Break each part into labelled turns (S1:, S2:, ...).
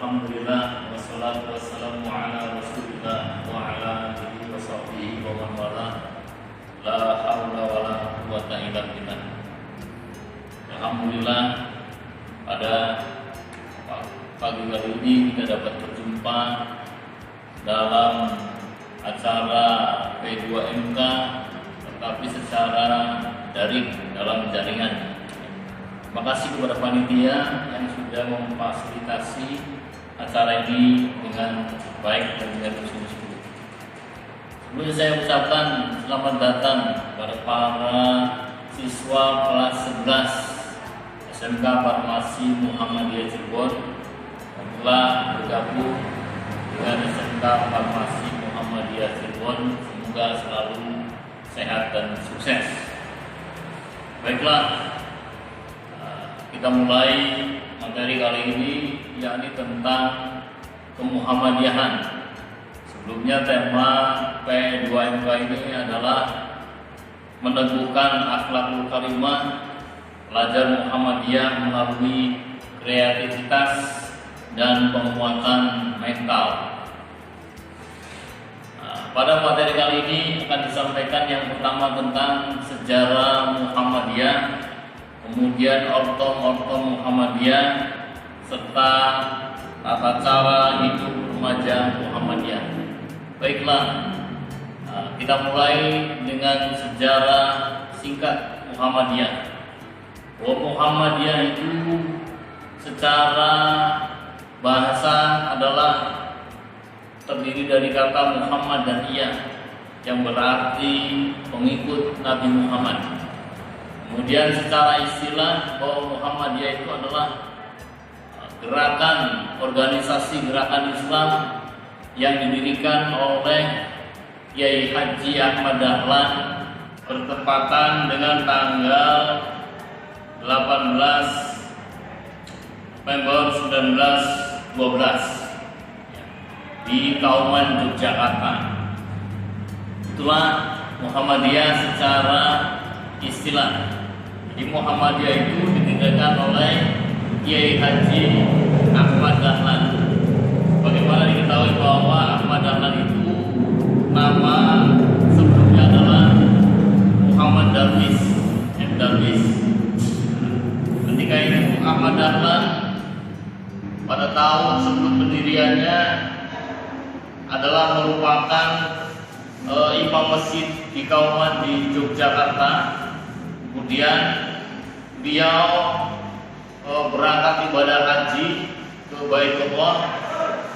S1: Alhamdulillah wassalatu wassalamu ala Rasulillah wa ala alihi wa sahbihi wa man wala. La haula wala quwwata illa billah. Alhamdulillah pada pagi hari ini kita dapat berjumpa dalam acara P2MK tetapi secara daring dalam jaringan. Terima kasih kepada panitia yang sudah memfasilitasi acara ini dengan baik dan dengan sungguh-sungguh. Sebelumnya saya ucapkan selamat datang kepada para siswa kelas 11 SMK Farmasi Muhammadiyah Cirebon yang telah bergabung dengan SMK Farmasi Muhammadiyah Cirebon. Semoga selalu sehat dan sukses. Baiklah, kita mulai materi kali ini, yakni tentang kemuhammadiyahan. Sebelumnya tema P2MK ini adalah meneguhkan akhlakul karimah pelajar Muhammadiyah melalui kreativitas dan penguatan mental. Pada materi kali ini akan disampaikan yang pertama tentang sejarah Muhammadiyah, kemudian ortom Muhammadiyah, serta tata cara hidup remaja Muhammadiyah. Baiklah, kita mulai dengan sejarah singkat Muhammadiyah. Muhammadiyah itu secara bahasa adalah terdiri dari kata Muhammad dan Iyah yang berarti pengikut Nabi Muhammad. Kemudian secara istilah bahwa Muhammadiyah itu adalah gerakan organisasi gerakan Islam yang didirikan oleh Kiai Haji Ahmad Dahlan bertepatan dengan tanggal 18 November 1912 di Kauman, Yogyakarta. Itulah Muhammadiyah secara istilah. Di Muhammadiyah itu didirikan oleh Kiai Haji Ahmad Dahlan. Bagaimana diketahui bahwa Ahmad Dahlan itu nama sebelumnya adalah Muhammad Darwis, M. Darwis. Ketika itu Ahmad Dahlan pada tahun sebelum pendiriannya adalah merupakan imam masjid di Kauman di Yogyakarta. Kemudian beliau berangkat ibadah haji ke Baitullah.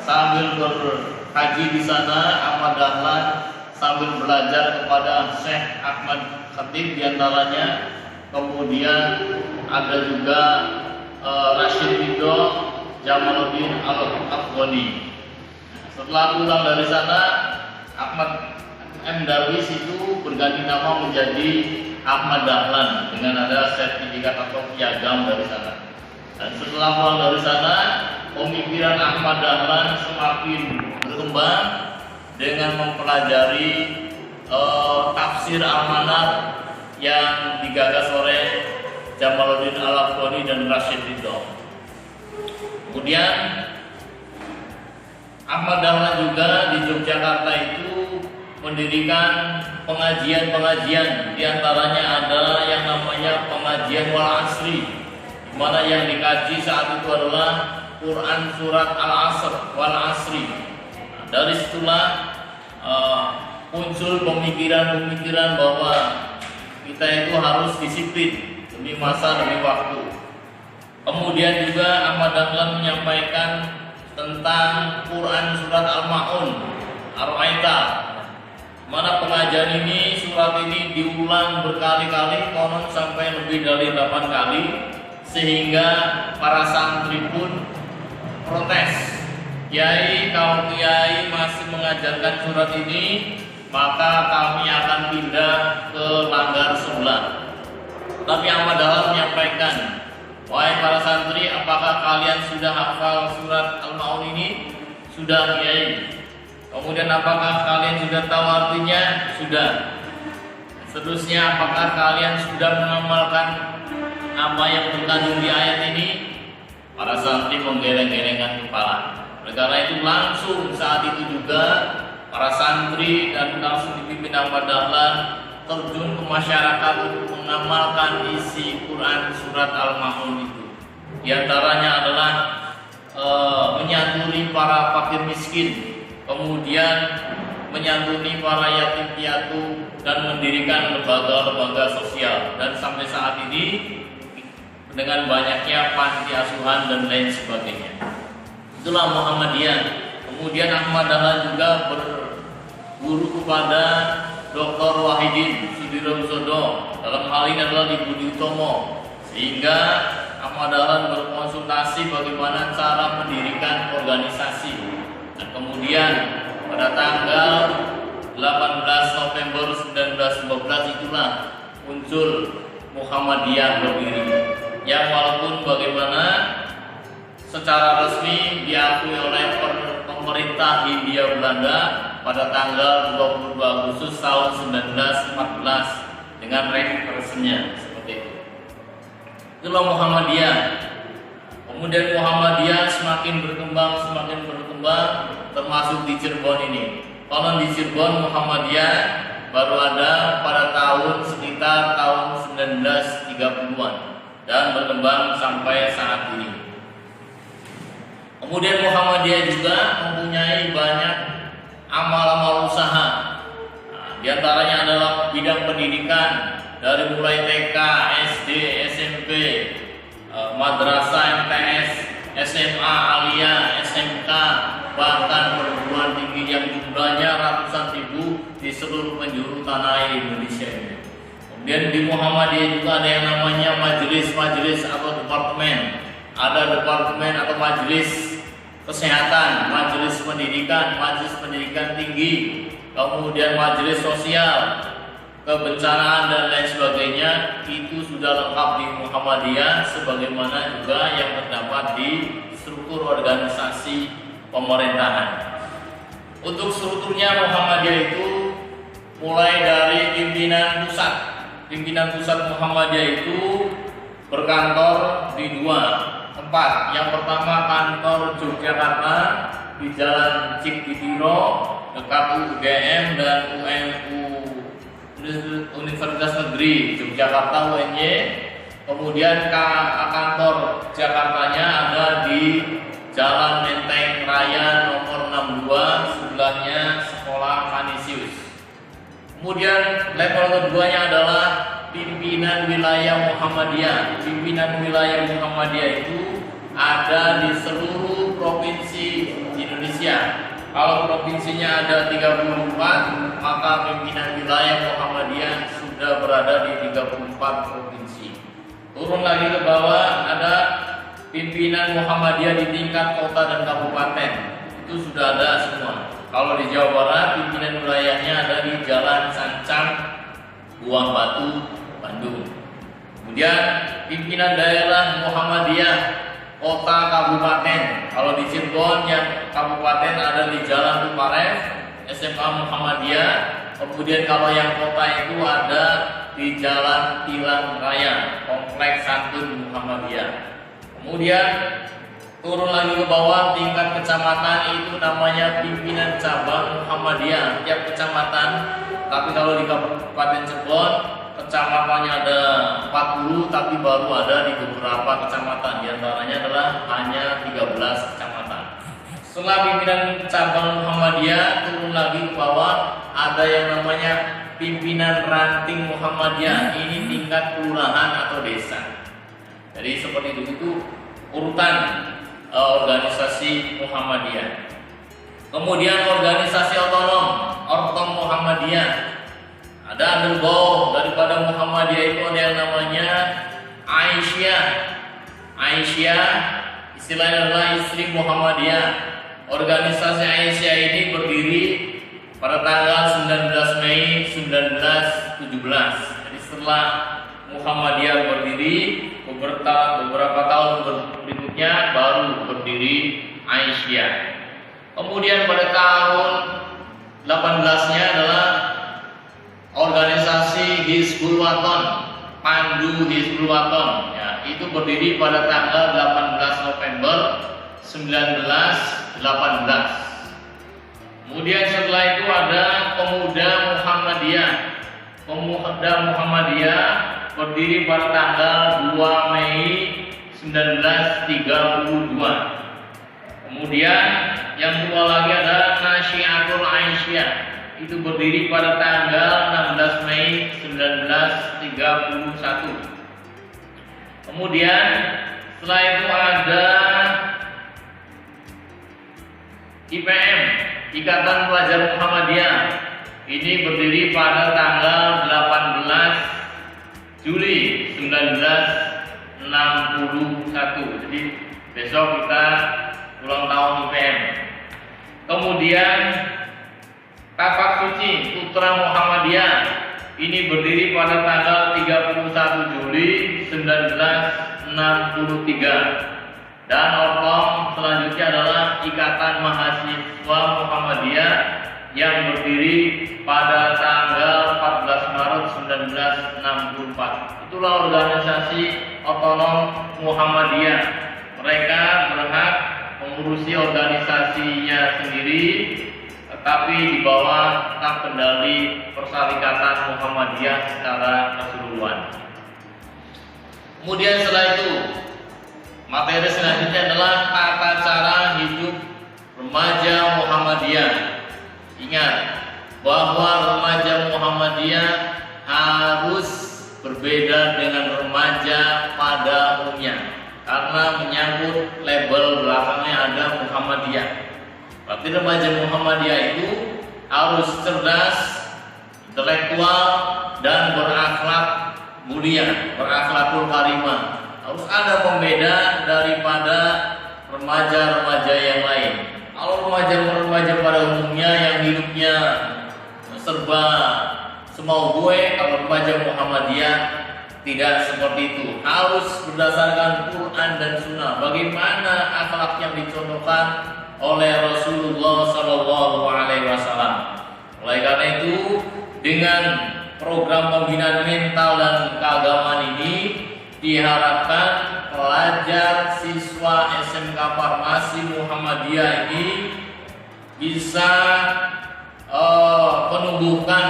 S1: Sambil berhaji di sana, Ahmad Dahlan sambil belajar kepada Syekh Ahmad Khatib diantaranya. Kemudian ada juga Rashid Ridho, Jamaluddin Al-Afghani. Setelah pulang dari sana, Ahmad M. Darwis itu berganti nama menjadi Ahmad Dahlan dengan ada sertifikat atau piagam dari sana. Dan setelah pulang dari sana, pemikiran Ahmad Dahlan semakin berkembang dengan mempelajari tafsir Al-Manar yang digagas oleh Jamaluddin Al-Afghani dan Rashid Ridho. Kemudian Ahmad Dahlan juga di Yogyakarta itu mendirikan pengajian-pengajian, diantaranya ada yang namanya pengajian wal asri, di mana yang dikaji saat itu adalah Quran surat Al-Asr wal asri. Dari situlah muncul pemikiran-pemikiran bahwa kita itu harus disiplin demi masa demi waktu. Kemudian juga Ahmad Dahlan menyampaikan tentang Quran surat Al-Ma'un, Ar-Aita, mana pengajian ini, surat ini diulang berkali-kali, konon sampai lebih dari 8 kali, sehingga para santri pun protes. Kiai, kalau Kiai masih mengajarkan surat ini, maka kami akan pindah ke langgar sebelah. Tapi Ahmad Dahlan menyampaikan, wahai para santri, apakah kalian sudah hafal surat Al-Ma'un ini? Sudah, Kiai. Kemudian apakah kalian sudah tahu artinya? Sudah. Seterusnya, apakah kalian sudah mengamalkan apa yang terkandung di ayat ini? Para santri menggeleng-gelengkan kepala. Oleh karena itu langsung saat itu juga para santri dan langsung dipimpin Ahmad Dahlan terjun ke masyarakat untuk mengamalkan isi Quran surat Al-Ma'un itu. Di antaranya adalah menyantuni para fakir miskin, kemudian menyantuni para yatim piatu dan mendirikan lembaga-lembaga sosial, dan sampai saat ini dengan banyaknya panti asuhan dan lain sebagainya. Itulah Muhammadiyah. Kemudian Ahmad Dahlan juga berguru kepada Dr. Wahidin Sudirohusodo, dalam hal ini adalah di Budi Utomo, sehingga Ahmad Dahlan berkonsultasi bagaimana cara mendirikan organisasi. Dan kemudian pada tanggal 18 November 1912 itulah muncul Muhammadiyah berdiri, yang walaupun bagaimana secara resmi diakui oleh pemerintah Hindia Belanda pada tanggal 22 Agustus tahun 1914 dengan referensinya seperti itu. Itulah Muhammadiyah. Kemudian Muhammadiyah semakin berkembang, termasuk di Cirebon ini. Kalau di Cirebon Muhammadiyah baru ada pada sekitar tahun 1930-an dan berkembang sampai saat ini. Kemudian Muhammadiyah juga mempunyai banyak amal-amal usaha. Di antaranya adalah bidang pendidikan dari mulai TK, SD, SMP, madrasah, MTS, SMA, Aliyah, SMK, bahkan perguruan tinggi yang jumlahnya ratusan ribu di seluruh penjuru tanah air Indonesia ini. Kemudian di Muhammadiyah juga ada yang namanya majelis-majelis atau departemen. Ada departemen atau majelis kesehatan, majelis pendidikan tinggi, kemudian majelis sosial, kebencanaan dan lain sebagainya. Itu sudah lengkap di Muhammadiyah, sebagaimana juga yang terdapat di struktur organisasi pemerintahan. Untuk strukturnya Muhammadiyah itu mulai dari pimpinan pusat Muhammadiyah itu berkantor di dua tempat. Yang pertama kantor Yogyakarta di Jalan Cikditiro dekat UGM dan Universitas Negeri Yogyakarta UNY. Kemudian kantor Jakartanya ada di Jalan Menteng Raya nomor 62, sebelahnya Sekolah Kanisius. Kemudian level keduanya adalah pimpinan wilayah Muhammadiyah. Pimpinan wilayah Muhammadiyah itu ada di seluruh provinsi Indonesia. Kalau provinsinya ada 34, maka pimpinan wilayah Muhammadiyah sudah berada di 34 provinsi. Turun lagi ke bawah ada pimpinan Muhammadiyah di tingkat kota dan kabupaten. Itu sudah ada semua. Kalau di Jawa Barat pimpinan wilayahnya ada di Jalan Sancang, Buah Batu, Bandung. Kemudian pimpinan daerah Muhammadiyah kota kabupaten. Kalau di Cirebon yang kabupaten ada di Jalan Tuparev, SMA Muhammadiyah. Kemudian kalau yang kota itu ada di Jalan Tilang Raya, Kompleks Santun Muhammadiyah. Kemudian turun lagi ke bawah tingkat kecamatan, itu namanya pimpinan cabang Muhammadiyah tiap kecamatan. Tapi kalau di Kabupaten Cirebon kecamatannya ada 40, tapi baru ada di beberapa kecamatan. Di antaranya adalah hanya 13 kecamatan. Setelah pimpinan cabang Muhammadiyah turun lagi ke bawah ada yang namanya pimpinan ranting Muhammadiyah. Ini tingkat kelurahan atau desa. Jadi seperti itu urutan organisasi Muhammadiyah. Kemudian organisasi otonom, Ortom Muhammadiyah. Ada under bawah daripada Muhammadiyah itu ada yang namanya Aisyah. Aisyah istilahnya adalah istri Muhammadiyah. Organisasi Aisyah ini berdiri pada tanggal 19 Mei 1917. Jadi setelah Muhammadiyah berdiri, beberapa tahun berikutnya baru berdiri Aisyah. Kemudian pada tahun 18-nya adalah organisasi Hizbul Waton, Pandu Hizbul Waton. Ya, itu berdiri pada tanggal 18 November Kemudian setelah itu ada Pemuda Muhammadiyah. Pemuda Muhammadiyah berdiri pada tanggal 2 Mei 1932. Kemudian yang dua lagi ada Nasyiatul Aisyah, itu berdiri pada tanggal 16 Mei 1931. Kemudian setelah itu ada IPM, Ikatan Pelajar Muhammadiyah. Ini berdiri pada tanggal 18 Juli 1961. Jadi besok kita ulang tahun IPM. Kemudian Tapak Suci Putra Muhammadiyah. Ini berdiri pada tanggal 31 Juli 1963. Dan ortom selanjutnya adalah Ikatan Mahasiswa Muhammadiyah yang berdiri pada tanggal 14 Maret 1964. Itulah organisasi otonom Muhammadiyah. Mereka berhak mengurusi organisasinya sendiri, tetapi di bawah staf kendali Persyarikatan Muhammadiyah secara keseluruhan. Kemudian setelah itu, materi selanjutnya adalah tata cara hidup remaja Muhammadiyah. Ingat bahwa remaja Muhammadiyah harus berbeda dengan remaja pada umumnya, karena menyangkut label belakangnya ada Muhammadiyah. Berarti remaja Muhammadiyah itu harus cerdas, intelektual, dan berakhlak mulia, berakhlakul karimah. Harus ada pembeda daripada remaja-remaja yang lain. Kalau remaja-remaja pada umumnya yang hidupnya serba semau gue, kalau remaja Muhammadiyah tidak seperti itu. Harus berdasarkan Quran dan Sunnah. Bagaimana akhlak yang dicontohkan oleh Rasulullah SAW. Oleh karena itu, dengan program pembinaan mental dan keagamaan ini diharapkan pelajar siswa SMK Farmasi Muhammadiyah ini bisa menumbuhkan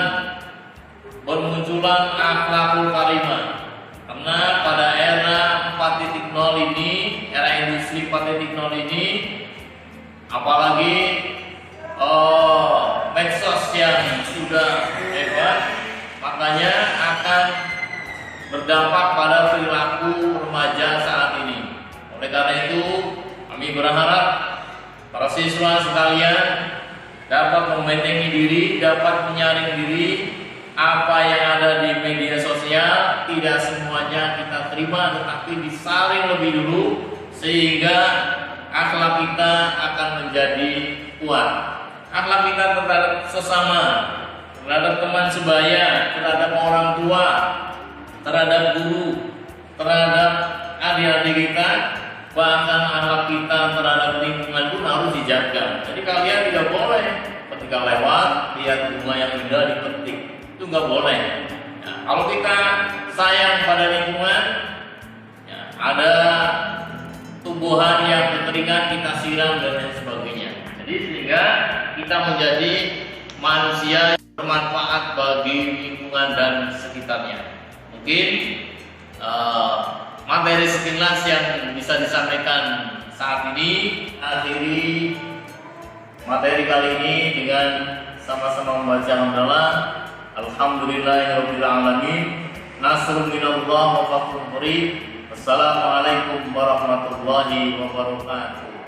S1: bermunculan akhlakul karimah. Karena pada era 4.0 ini, era industri 4.0 ini, apalagi medsos yang sudah hebat, makanya akan berdampak pada perilaku remaja saat ini. Oleh karena itu, kami berharap para siswa sekalian dapat membentengi diri, dapat menyaring diri. Apa yang ada di media sosial tidak semuanya kita terima, tetapi disaring lebih dulu sehingga akhlak kita akan menjadi kuat. Akhlak kita terhadap sesama, terhadap teman sebaya, terhadap orang tua, terhadap guru, terhadap adik-adik kita, bahkan akhlak kita terhadap lingkungan pun harus dijaga. Jadi kalian tidak boleh ketika lewat lihat bunga yang indah dipetik, itu nggak boleh. Ya, kalau kita sayang pada lingkungan, ya, ada tumbuhan yang berkeringat kita siram dan lain sebagainya. Jadi sehingga kita menjadi manusia yang bermanfaat bagi lingkungan dan sekitarnya. Mungkin materi sekilas yang bisa disampaikan saat ini. Akhiri materi kali ini dengan sama-sama membaca hamdalah. Alhamdulillahirabbil alamin. Nasrun minallah wa fathun qarib. Wassalamualaikum warahmatullahi wabarakatuh.